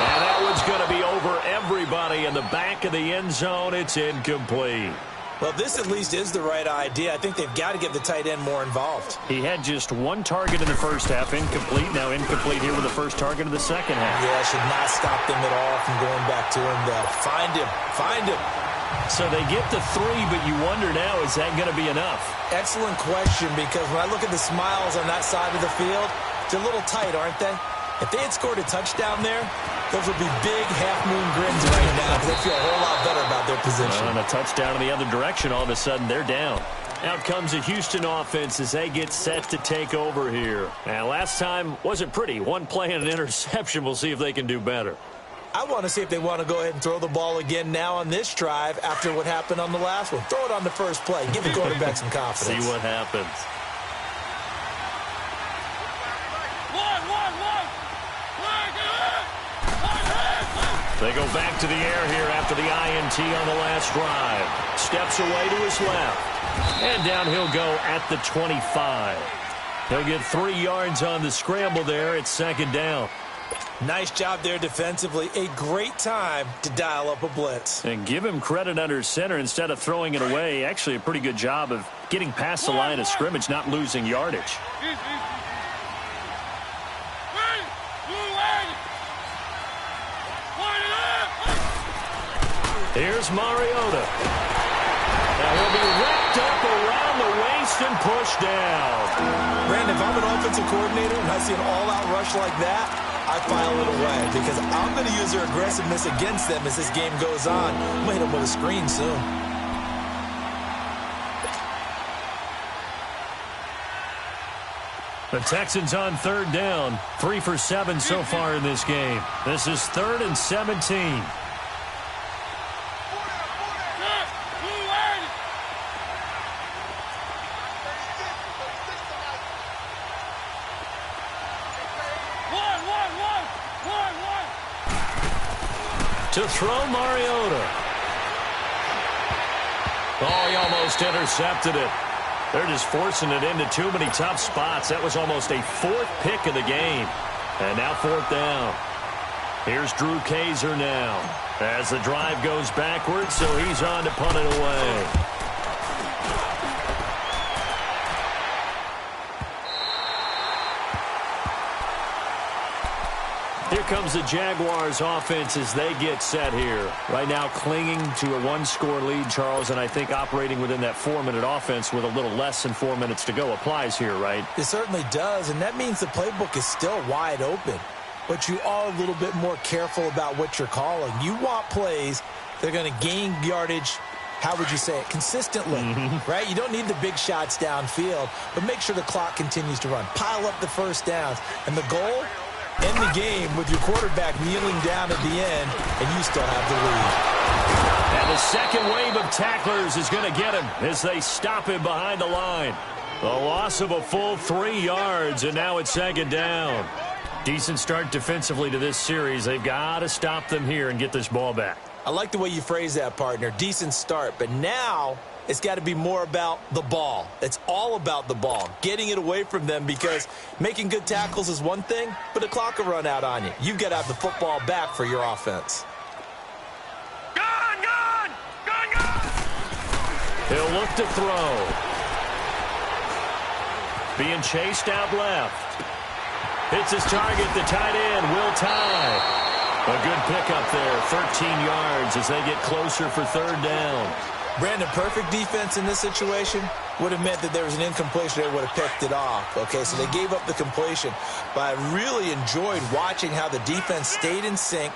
And that one's going to be over everybody in the back of the end zone. It's incomplete. Well, this at least is the right idea. I think they've got to get the tight end more involved. He had just 1 target in the first half, incomplete. Now incomplete here with the first target of the second half. Yeah, should not stop them at all from going back to him, though. Find him. So they get the 3, but you wonder now, is that going to be enough? Excellent question, because when I look at the smiles on that side of the field, they're a little tight, aren't they? If they had scored a touchdown there, those would be big half-moon grins right now because they feel a whole lot better about their position. And a touchdown in the other direction, all of a sudden they're down. Out comes the Houston offense as they get set to take over here. And last time wasn't pretty. 1 play and an interception. We'll see if they can do better. I want to see if they want to go ahead and throw the ball again now on this drive after what happened on the last one. Throw it on the first play. Give the quarterback some confidence. See what happens. They go back to the air here after the INT on the last drive. Steps away to his left. And down he'll go at the 25. He'll get 3 yards on the scramble there. It's 2nd down. Nice job there defensively. A great time to dial up a blitz. And give him credit under center instead of throwing it away. Actually a pretty good job of getting past the line of scrimmage, not losing yardage. Here's Mariota. he'll be wrapped up around the waist and pushed down. Brandon, if I'm an offensive coordinator and I see an all-out rush like that, I file it away because I'm going to use their aggressiveness against them as this game goes on. I'm going to hit them with a screen soon. The Texans on third down. 3 for 7 so far in this game. This is 3rd and 17. To throw Mariota. Oh, he almost intercepted it. They're just forcing it into too many tough spots. That was almost a 4th pick of the game. And now 4th down. Here's Drew Kaiser now as the drive goes backwards, so he's on to punt it away. Here comes the Jaguars offense as they get set here. Right now clinging to a 1-score lead, Charles, and I think operating within that 4-minute offense with a little less than 4 minutes to go applies here, right? It certainly does, and that means the playbook is still wide open. But you are a little bit more careful about what you're calling. You want plays that are going to gain yardage, how would you say it, consistently, right? You don't need the big shots downfield, but make sure the clock continues to run. Pile up the first downs, and the goal, end the game with your quarterback kneeling down at the end, and you still have the lead. And the second wave of tacklers is going to get him as they stop him behind the line. The loss of a full 3 yards, and now it's 2nd down. Decent start defensively to this series. They've got to stop them here and get this ball back. I like the way you phrase that, partner. Decent start, but now it's got to be more about the ball. It's all about the ball, getting it away from them, because making good tackles is one thing, but the clock will run out on you. You've got to have the football back for your offense. Gone! He'll look to throw. Being chased out left. Hits his target, the tight end, Will Tye. A good pickup there, 13 yards as they get closer for 3rd down. Brandon, perfect defense in this situation would have meant that there was an incompletion. They would have picked it off. Okay, so they gave up the completion. But I really enjoyed watching how the defense stayed in sync,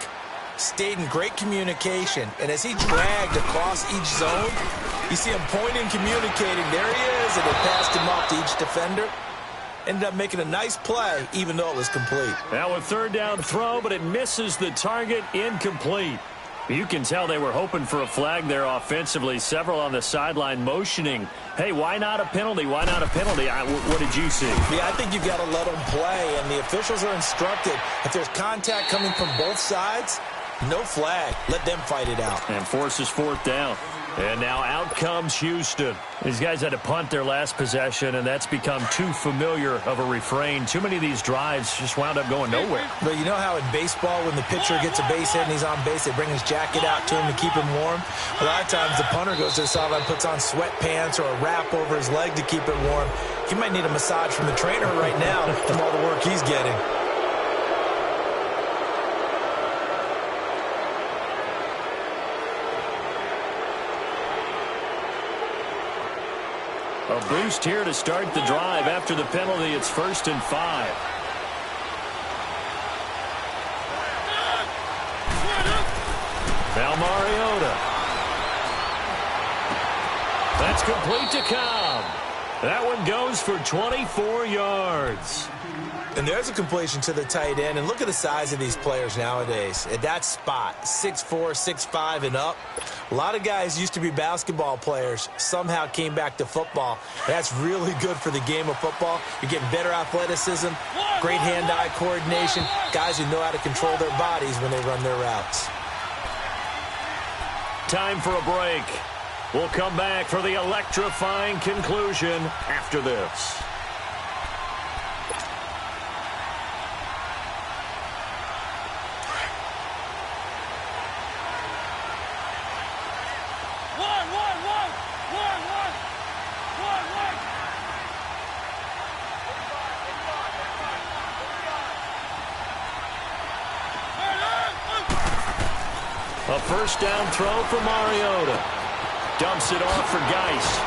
stayed in great communication. And as he dragged across each zone, you see him pointing, communicating. There he is, and they passed him off to each defender. Ended up making a nice play, even though it was complete. Now a 3rd down throw, but it misses the target, incomplete. You can tell they were hoping for a flag there offensively. Several on the sideline motioning, hey, why not a penalty? Why not a penalty? What did you see? Yeah, I think you've got to let them play, and the officials are instructed. If there's contact coming from both sides, no flag. Let them fight it out. And forces 4th down. And now out comes Houston. These guys had to punt their last possession, and that's become too familiar of a refrain. Too many of these drives just wound up going nowhere. But you know how in baseball, when the pitcher gets a base hit and he's on base, they bring his jacket out to him to keep him warm? A lot of times the punter goes to the sideline, puts on sweatpants or a wrap over his leg to keep it warm. He might need a massage from the trainer right now from all the work he's getting. A boost here to start the drive. After the penalty, it's 1st and 5. Now Mariota. That's complete to Cobb. That one goes for 24 yards. And there's a completion to the tight end. And look at the size of these players nowadays. At that spot, 6'4", 6'5", and up. A lot of guys used to be basketball players, somehow came back to football. That's really good for the game of football. You're getting better athleticism, great hand-eye coordination, guys who know how to control their bodies when they run their routes. Time for a break. We'll come back for the electrifying conclusion after this. A 1st down throw for Mariota. Dumps it off for Geist.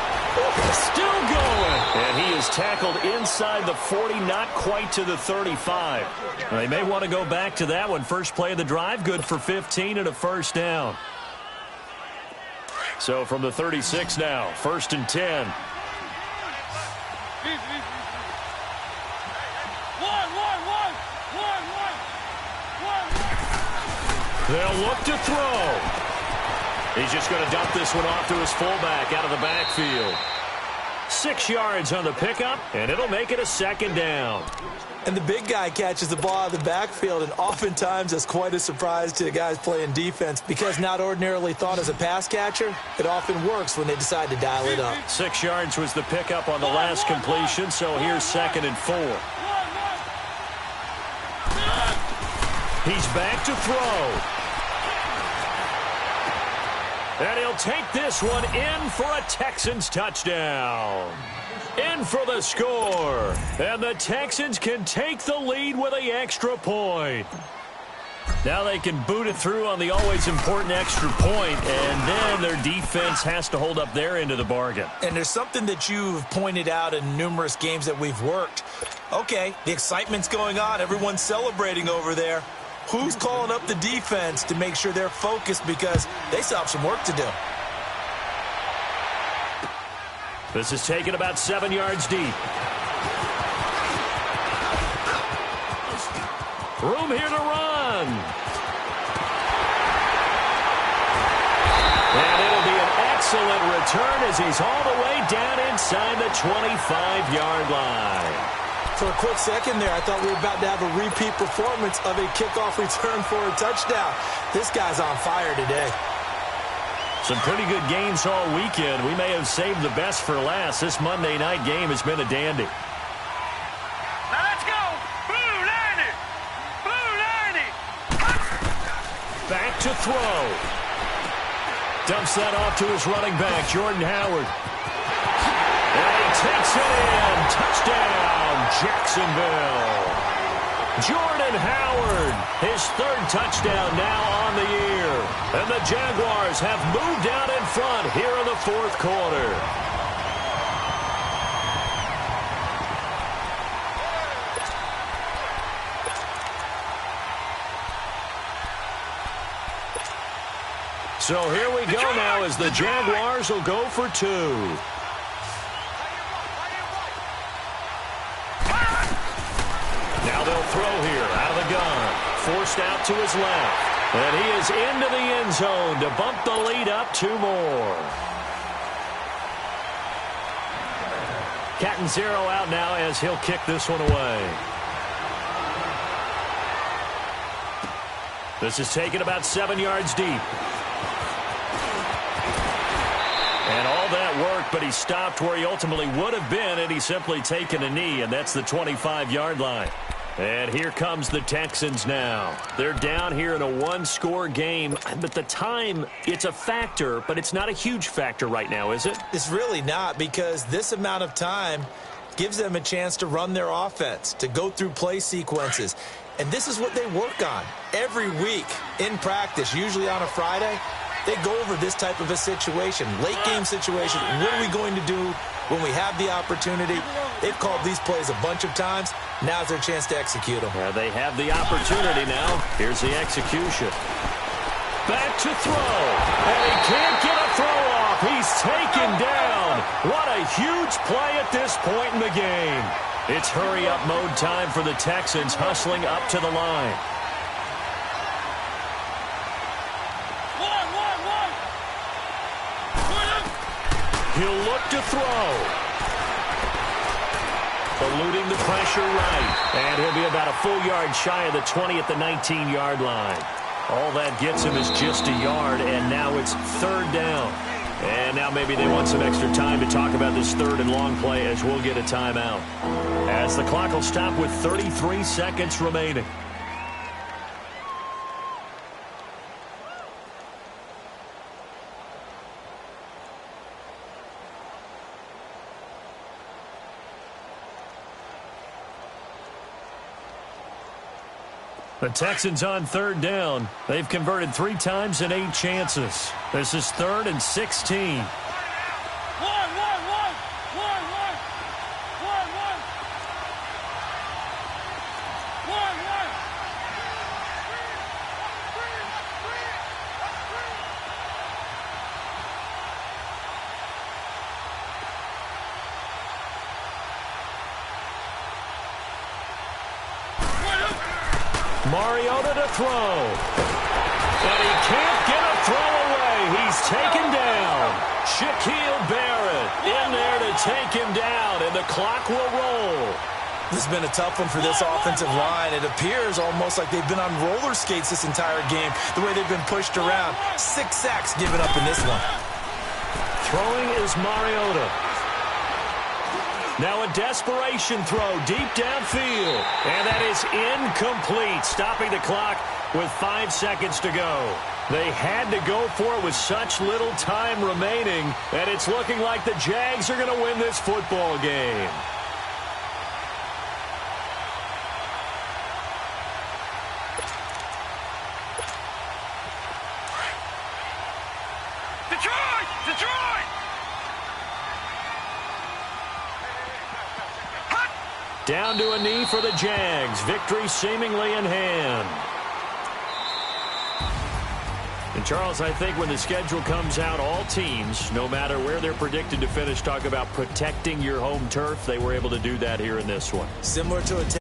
Still going. And he is tackled inside the 40, not quite to the 35. They may want to go back to that one. First play of the drive, good for 15 and a first down. So from the 36 now, 1st and 10. They'll look to throw. He's just going to dump this one off to his fullback out of the backfield. 6 yards on the pickup, and it'll make it a 2nd down. And the big guy catches the ball out of the backfield, and oftentimes that's quite a surprise to the guys playing defense because not ordinarily thought as a pass catcher, it often works when they decide to dial it up. 6 yards was the pickup on the last completion, so here's 2nd and 4. He's back to throw. And he'll take this one in for a Texans touchdown. In for the score. And the Texans can take the lead with an extra point. Now they can boot it through on the always important extra point, and then their defense has to hold up their end of the bargain. And there's something that you've pointed out in numerous games that we've worked. Okay, the excitement's going on. Everyone's celebrating over there. Who's calling up the defense to make sure they're focused because they still have some work to do? This is taken about 7 yards deep. Room here to run. And it'll be an excellent return as he's all the way down inside the 25-yard line. For a quick second there, I thought we were about to have a repeat performance of a kickoff return for a touchdown. This guy's on fire today. Some pretty good games all weekend. We may have saved the best for last. This Monday night game has been a dandy. Now let's go. Blue 90. Blue 90. Back to throw. Dumps that off to his running back, Jordan Howard. And he takes it in. Touchdown, Jacksonville. Jordan Howard, his 3rd touchdown now on the year. And the Jaguars have moved out in front here in the 4th quarter. So here we go now as the Jaguars will go for 2. Now they'll throw here out of the gun. Forced out to his left. And he is into the end zone to bump the lead up 2 more. Catanzaro out now as he'll kick this one away. This is taken about 7 yards deep. And all that worked, but he stopped where he ultimately would have been, and he's simply taken a knee, and that's the 25-yard line. And here comes the Texans now. They're down here in a 1-score game, but the time, it's a factor, but it's not a huge factor right now, is it? It's really not, because this amount of time gives them a chance to run their offense, to go through play sequences. And this is what they work on every week in practice, usually on a Friday. They go over this type of a situation, late-game situation. What are we going to do when we have the opportunity? They've called these plays a bunch of times. Now's their chance to execute them. Yeah, they have the opportunity now. Here's the execution. Back to throw. And he can't get a throw off. He's taken down. What a huge play at this point in the game. It's hurry-up mode time for the Texans, hustling up to the line. He'll look to throw. Eluding the pressure right. And he'll be about a full yard shy of the 20 at the 19-yard line. All that gets him is just a yard, and now it's 3rd down. And now maybe they want some extra time to talk about this 3rd and long play as we'll get a timeout. As the clock will stop with 33 seconds remaining. The Texans on third down. They've converted 3 times in 8 chances. This is 3rd and 16. Mariota to throw. And he can't get a throw away. He's taken down. Shaquille Barrett in there to take him down, and the clock will roll. This has been a tough one for this offensive line. It appears almost like they've been on roller skates this entire game, the way they've been pushed around. 6 sacks given up in this one. Throwing is Mariota. Now a desperation throw deep downfield. And that is incomplete, stopping the clock with 5 seconds to go. They had to go for it with such little time remaining, and it's looking like the Jags are going to win this football game. Down to a knee for the Jags. Victory seemingly in hand. And, Charles, I think when the schedule comes out, all teams, no matter where they're predicted to finish, talk about protecting your home turf. They were able to do that here in this one. Similar to a